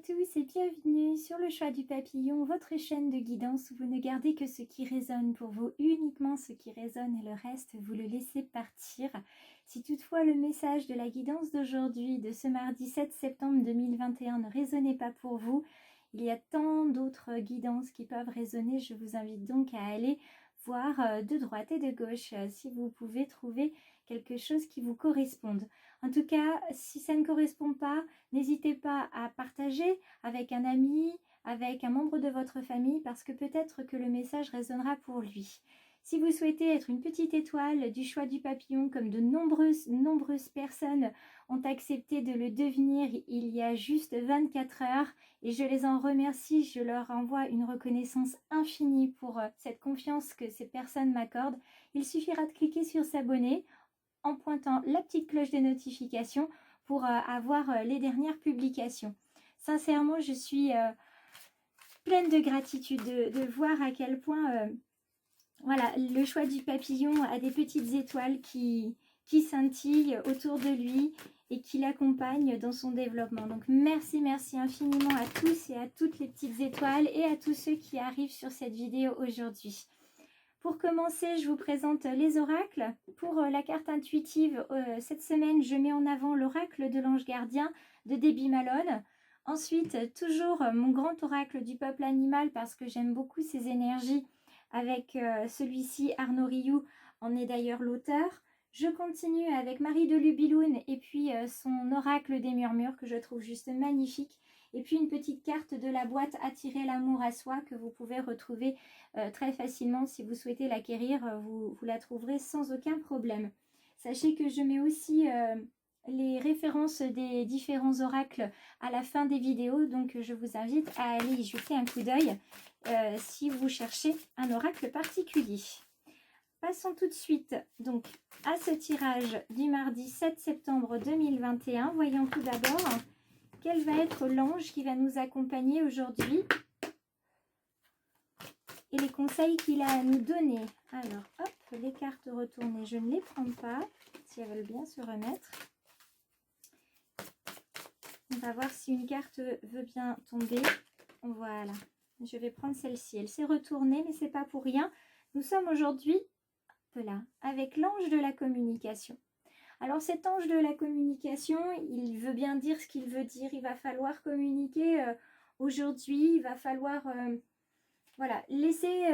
tous et bienvenue sur le choix du papillon, votre chaîne de guidance où vous ne gardez que ce qui résonne pour vous, uniquement ce qui résonne et le reste vous le laissez partir. Si toutefois le message de la guidance d'aujourd'hui, de ce mardi 7 septembre 2021 ne résonnait pas pour vous, il y a tant d'autres guidances qui peuvent résonner. Je vous invite donc à aller voir de droite et de gauche si vous pouvez trouver quelque chose qui vous corresponde. En tout cas, si ça ne correspond pas, n'hésitez pas à partager avec un ami, avec un membre de votre famille, parce que peut-être que le message résonnera pour lui. Si vous souhaitez être une petite étoile du choix du papillon, comme de nombreuses personnes ont accepté de le devenir il y a juste 24 heures, et je les en remercie, je leur envoie une reconnaissance infinie pour cette confiance que ces personnes m'accordent, il suffira de cliquer sur s'abonner en pointant la petite cloche des notifications pour avoir les dernières publications. Sincèrement, je suis pleine de gratitude de voir à quel point voilà, le choix du papillon a des petites étoiles qui scintillent autour de lui et qui l'accompagnent dans son développement. Donc merci infiniment à tous et à toutes les petites étoiles et à tous ceux qui arrivent sur cette vidéo aujourd'hui. Pour commencer, je vous présente les oracles. Pour la carte intuitive, cette semaine, je mets en avant l'oracle de l'ange gardien de Debbie Malone. Ensuite, toujours mon grand oracle du peuple animal parce que j'aime beaucoup ses énergies avec celui-ci, Arnaud Rioux, en est d'ailleurs l'auteur. Je continue avec Marie de Lubiloun et puis son oracle des murmures que je trouve juste magnifique. Et puis une petite carte de la boîte Attirer l'amour à soi que vous pouvez retrouver très facilement. Si vous souhaitez l'acquérir, vous la trouverez sans aucun problème. Sachez que je mets aussi les références des différents oracles à la fin des vidéos. Donc je vous invite à aller y jeter un coup d'œil si vous cherchez un oracle particulier. Passons tout de suite donc à ce tirage du mardi 7 septembre 2021. Voyons tout d'abord quel va être l'ange qui va nous accompagner aujourd'hui et les conseils qu'il a à nous donner. Alors, hop, les cartes retournées, je ne les prends pas, si elles veulent bien se remettre. On va voir si une carte veut bien tomber. Voilà, je vais prendre celle-ci. Elle s'est retournée, mais ce n'est pas pour rien. Nous sommes aujourd'hui là, avec l'ange de la communication. Alors cet ange de la communication, il veut bien dire ce qu'il veut dire. Il va falloir communiquer aujourd'hui. Il va falloir voilà, laisser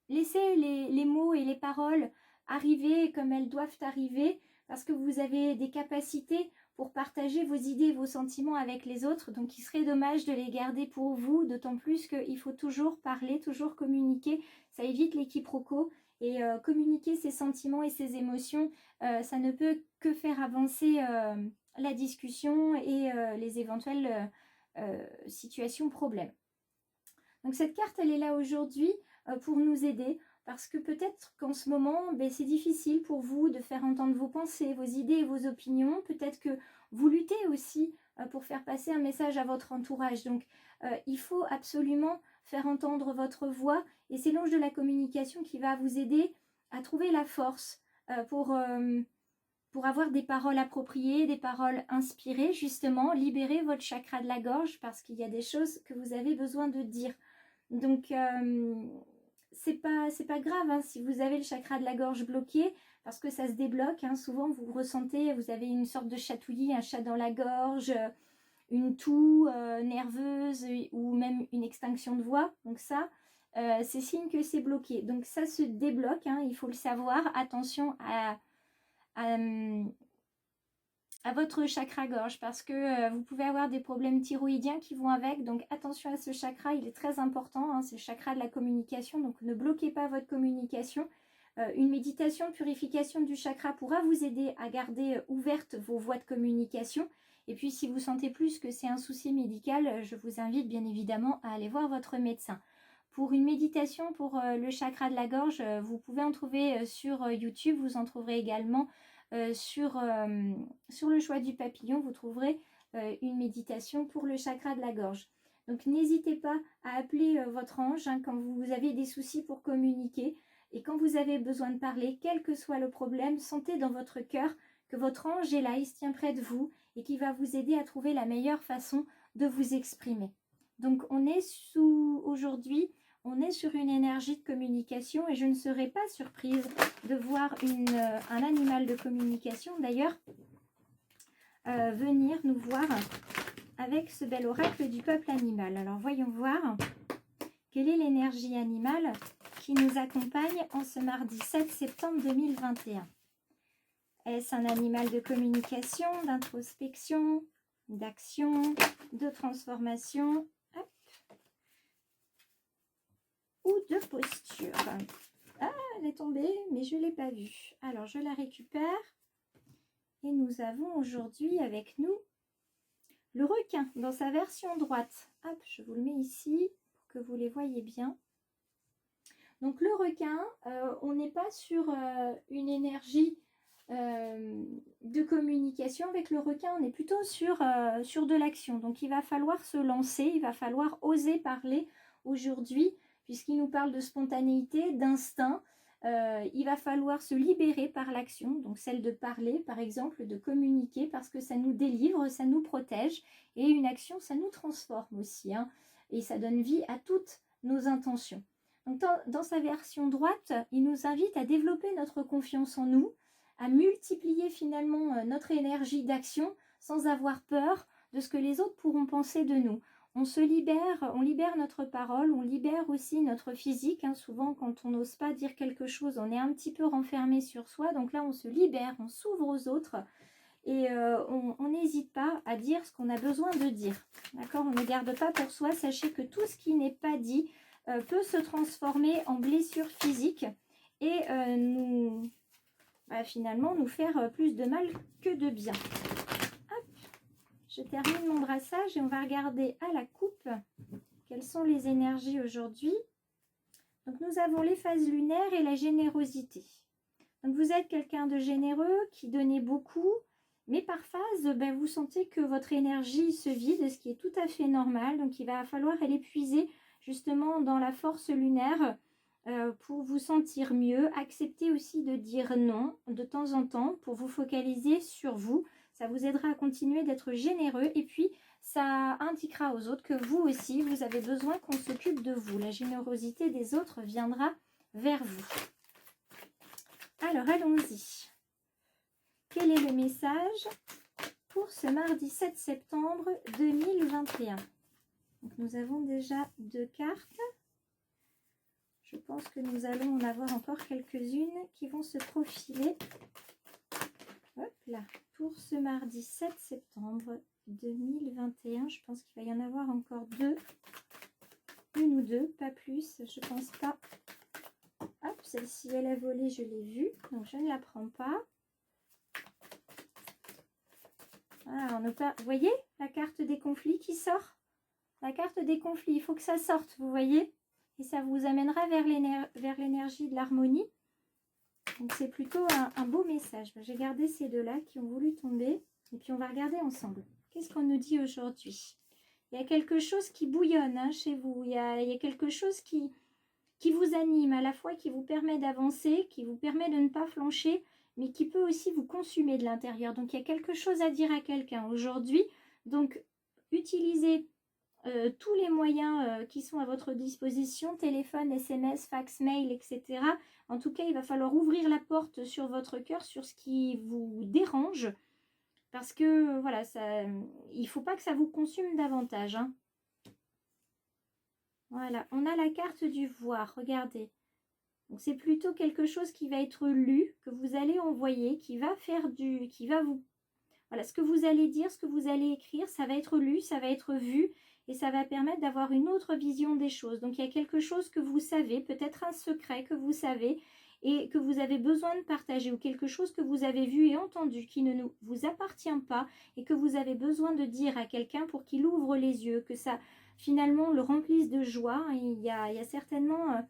laisser les mots et les paroles arriver comme elles doivent arriver, parce que vous avez des capacités pour partager vos idées et vos sentiments avec les autres. Donc il serait dommage de les garder pour vous, d'autant plus qu'il faut toujours parler, toujours communiquer. Ça évite les quiproquos et communiquer ses sentiments et ses émotions, ça ne peut que faire avancer la discussion et les éventuelles situations, problèmes. Donc cette carte, elle est là aujourd'hui pour nous aider, parce que peut-être qu'en ce moment, c'est difficile pour vous de faire entendre vos pensées, vos idées et vos opinions. Peut-être que vous luttez aussi pour faire passer un message à votre entourage. Donc il faut absolument faire entendre votre voix, et c'est l'ange de la communication qui va vous aider à trouver la force pour avoir des paroles appropriées, des paroles inspirées, justement, libérer votre chakra de la gorge, parce qu'il y a des choses que vous avez besoin de dire. Donc c'est pas grave hein, si vous avez le chakra de la gorge bloqué, parce que ça se débloque. Hein. Souvent vous ressentez, vous avez une sorte de chatouillis, un chat dans la gorge, une toux nerveuse ou même une extinction de voix. Donc ça, c'est signe que c'est bloqué. Donc ça se débloque, hein, il faut le savoir. Attention à votre chakra gorge, parce que vous pouvez avoir des problèmes thyroïdiens qui vont avec. Donc attention à ce chakra, il est très important, hein, c'est le chakra de la communication. Donc ne bloquez pas votre communication. Une méditation de purification du chakra pourra vous aider à garder ouvertes vos voies de communication. Et puis si vous sentez plus que c'est un souci médical, je vous invite bien évidemment à aller voir votre médecin. Pour une méditation pour le chakra de la gorge, vous pouvez en trouver sur YouTube. Vous en trouverez également sur le choix du papillon. Vous trouverez une méditation pour le chakra de la gorge. Donc n'hésitez pas à appeler votre ange hein, quand vous avez des soucis pour communiquer. Et quand vous avez besoin de parler, quel que soit le problème, sentez dans votre cœur que votre ange est là, il se tient près de vous et qui va vous aider à trouver la meilleure façon de vous exprimer. Donc on est aujourd'hui, on est sur une énergie de communication et je ne serais pas surprise de voir un animal de communication d'ailleurs venir nous voir avec ce bel oracle du peuple animal. Alors voyons voir quelle est l'énergie animale qui nous accompagne en ce mardi 7 septembre 2021. Est-ce un animal de communication, d'introspection, d'action, de transformation ou de posture? Ah, elle est tombée, mais je ne l'ai pas vue. Alors, je la récupère. Et nous avons aujourd'hui avec nous le requin dans sa version droite. Hop, je vous le mets ici pour que vous les voyez bien. Donc, le requin, on n'est pas sur une énergie de communication. Avec le requin, on est plutôt sur de l'action. Donc, il va falloir se lancer, il va falloir oser parler aujourd'hui, puisqu'il nous parle de spontanéité, d'instinct. Il va falloir se libérer par l'action, donc celle de parler, par exemple, de communiquer, parce que ça nous délivre, ça nous protège. Et une action, ça nous transforme aussi, hein, et ça donne vie à toutes nos intentions. Donc, dans sa version droite, il nous invite à développer notre confiance en nous, à multiplier finalement notre énergie d'action sans avoir peur de ce que les autres pourront penser de nous. On se libère, on libère notre parole, on libère aussi notre physique. Hein. Souvent, quand on n'ose pas dire quelque chose, on est un petit peu renfermé sur soi. Donc là, on se libère, on s'ouvre aux autres et on n'hésite pas à dire ce qu'on a besoin de dire. D'accord? On ne garde pas pour soi. Sachez que tout ce qui n'est pas dit peut se transformer en blessure physique et finalement nous faire plus de mal que de bien. Hop, je termine mon brassage et on va regarder à la coupe quelles sont les énergies aujourd'hui. Donc nous avons les phases lunaires et la générosité. Donc vous êtes quelqu'un de généreux qui donnait beaucoup, mais par phase, vous sentez que votre énergie se vide, ce qui est tout à fait normal. Donc il va falloir l'épuiser justement dans la force lunaire pour vous sentir mieux. Acceptez aussi de dire non de temps en temps pour vous focaliser sur vous. Ça vous aidera à continuer d'être généreux et puis ça indiquera aux autres que vous aussi, vous avez besoin qu'on s'occupe de vous. La générosité des autres viendra vers vous. Alors, allons-y. Quel est le message pour ce mardi 7 septembre 2021? Donc, nous avons déjà 2 cartes. Je pense que nous allons en avoir encore quelques-unes qui vont se profiler. Hop là, pour ce mardi 7 septembre 2021, je pense qu'il va y en avoir encore 2. Une ou 2, pas plus, je pense pas. Hop, celle-ci, elle a volé, je l'ai vue, donc je ne la prends pas. Voilà, vous voyez la carte des conflits qui sort? La carte des conflits, il faut que ça sorte, vous voyez? Et ça vous amènera vers l'énergie de l'harmonie. Donc c'est plutôt un beau message. J'ai gardé ces 2-là qui ont voulu tomber. Et puis on va regarder ensemble. Qu'est-ce qu'on nous dit aujourd'hui? Il y a quelque chose qui bouillonne hein, chez vous. Il y a quelque chose qui vous anime, à la fois qui vous permet d'avancer, qui vous permet de ne pas flancher, mais qui peut aussi vous consumer de l'intérieur. Donc il y a quelque chose à dire à quelqu'un aujourd'hui. Donc utilisez tous les moyens qui sont à votre disposition, téléphone, SMS, fax, mail, etc. En tout cas, il va falloir ouvrir la porte sur votre cœur, sur ce qui vous dérange, parce que voilà, il ne faut pas que ça vous consume davantage. Hein. Voilà, on a la carte du voir, regardez. Donc c'est plutôt quelque chose qui va être lu, que vous allez envoyer, qui va vous... Voilà, ce que vous allez dire, ce que vous allez écrire, ça va être lu, ça va être vu, et ça va permettre d'avoir une autre vision des choses. Donc, il y a quelque chose que vous savez, peut-être un secret que vous savez et que vous avez besoin de partager, ou quelque chose que vous avez vu et entendu qui ne vous appartient pas et que vous avez besoin de dire à quelqu'un pour qu'il ouvre les yeux, que ça, finalement, le remplisse de joie. Et il y a certainement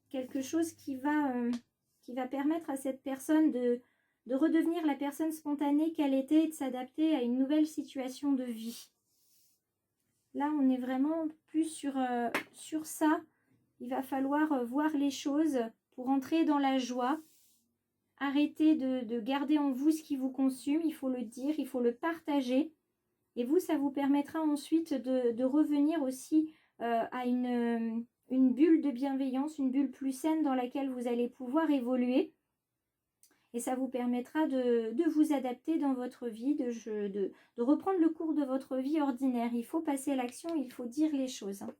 quelque chose qui va permettre à cette personne de redevenir la personne spontanée qu'elle était et de s'adapter à une nouvelle situation de vie. Là, on est vraiment plus sur ça. Il va falloir voir les choses pour entrer dans la joie, Arrêtez de garder en vous ce qui vous consume, il faut le dire, il faut le partager. Et vous, ça vous permettra ensuite de revenir aussi à une bulle de bienveillance, une bulle plus saine dans laquelle vous allez pouvoir évoluer. Et ça vous permettra de vous adapter dans votre vie, de reprendre le cours de votre vie ordinaire. Il faut passer à l'action, il faut dire les choses. Hein.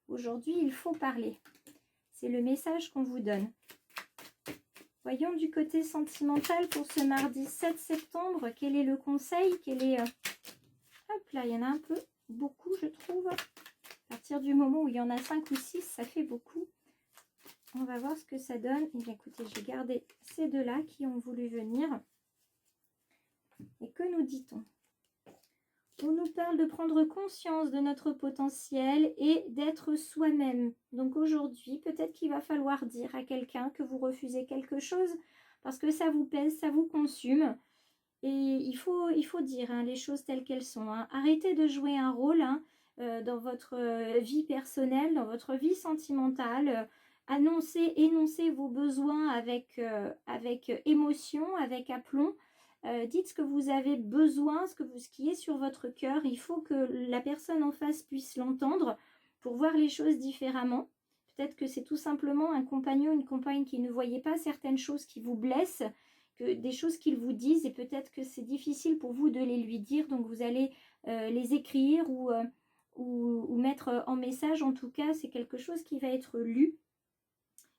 Aujourd'hui, il faut parler. C'est le message qu'on vous donne. Voyons du côté sentimental pour ce mardi 7 septembre. Quel est le conseil? Quel est... Hop là, il y en a un peu, beaucoup je trouve. À partir du moment où il y en a 5 ou 6, ça fait beaucoup. On va voir ce que ça donne. Et bien écoutez, je vais garder ces deux-là qui ont voulu venir. Et que nous dit-on? On nous parle de prendre conscience de notre potentiel et d'être soi-même. Donc aujourd'hui, peut-être qu'il va falloir dire à quelqu'un que vous refusez quelque chose parce que ça vous pèse, ça vous consume. Et il faut dire hein, les choses telles qu'elles sont. Hein. Arrêtez de jouer un rôle hein, dans votre vie personnelle, dans votre vie sentimentale. Énoncez vos besoins avec émotion, avec aplomb. Dites ce que vous avez besoin, ce qui est sur votre cœur. Il faut que la personne en face puisse l'entendre pour voir les choses différemment. Peut-être que c'est tout simplement un compagnon, une compagne qui ne voyait pas certaines choses qui vous blessent, des choses qu'ils vous disent, et peut-être que c'est difficile pour vous de les lui dire, donc vous allez les écrire ou mettre en message. En tout cas, c'est quelque chose qui va être lu.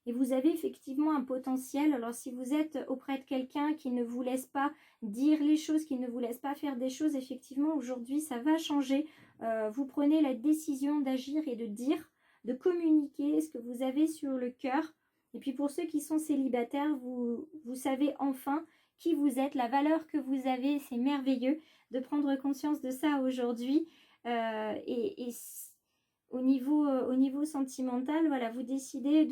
Et vous avez effectivement un potentiel. Alors si vous êtes auprès de quelqu'un qui ne vous laisse pas dire les choses, qui ne vous laisse pas faire des choses, effectivement aujourd'hui ça va changer. Vous prenez la décision d'agir et de dire, de communiquer ce que vous avez sur le cœur. Et puis pour ceux qui sont célibataires, vous savez enfin qui vous êtes, la valeur que vous avez. C'est merveilleux de prendre conscience de ça aujourd'hui. Au niveau sentimental, voilà, vous décidez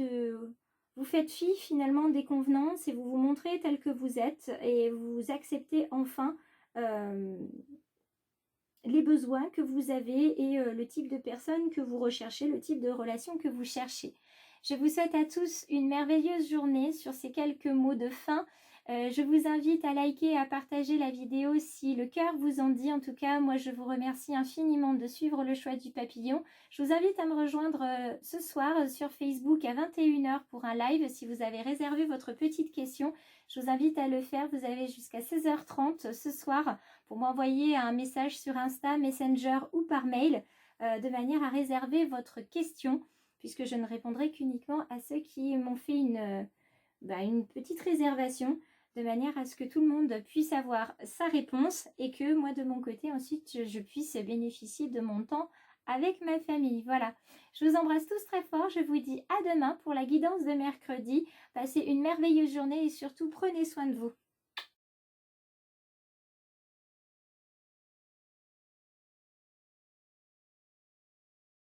vous faites fi finalement des convenances et vous vous montrez tel que vous êtes et vous acceptez enfin les besoins que vous avez et le type de personne que vous recherchez, le type de relation que vous cherchez. Je vous souhaite à tous une merveilleuse journée sur ces quelques mots de fin. Je vous invite à liker et à partager la vidéo si le cœur vous en dit. En tout cas, moi je vous remercie infiniment de suivre le choix du papillon. Je vous invite à me rejoindre ce soir sur Facebook à 21 h pour un live. Si vous avez réservé votre petite question, je vous invite à le faire. Vous avez jusqu'à 16h30 ce soir pour m'envoyer un message sur Insta, Messenger ou par mail de manière à réserver votre question, puisque je ne répondrai qu'uniquement à ceux qui m'ont fait une petite réservation, de manière à ce que tout le monde puisse avoir sa réponse et que moi de mon côté ensuite je puisse bénéficier de mon temps avec ma famille. Voilà, je vous embrasse tous très fort, je vous dis à demain pour la guidance de mercredi. Passez une merveilleuse journée et surtout prenez soin de vous.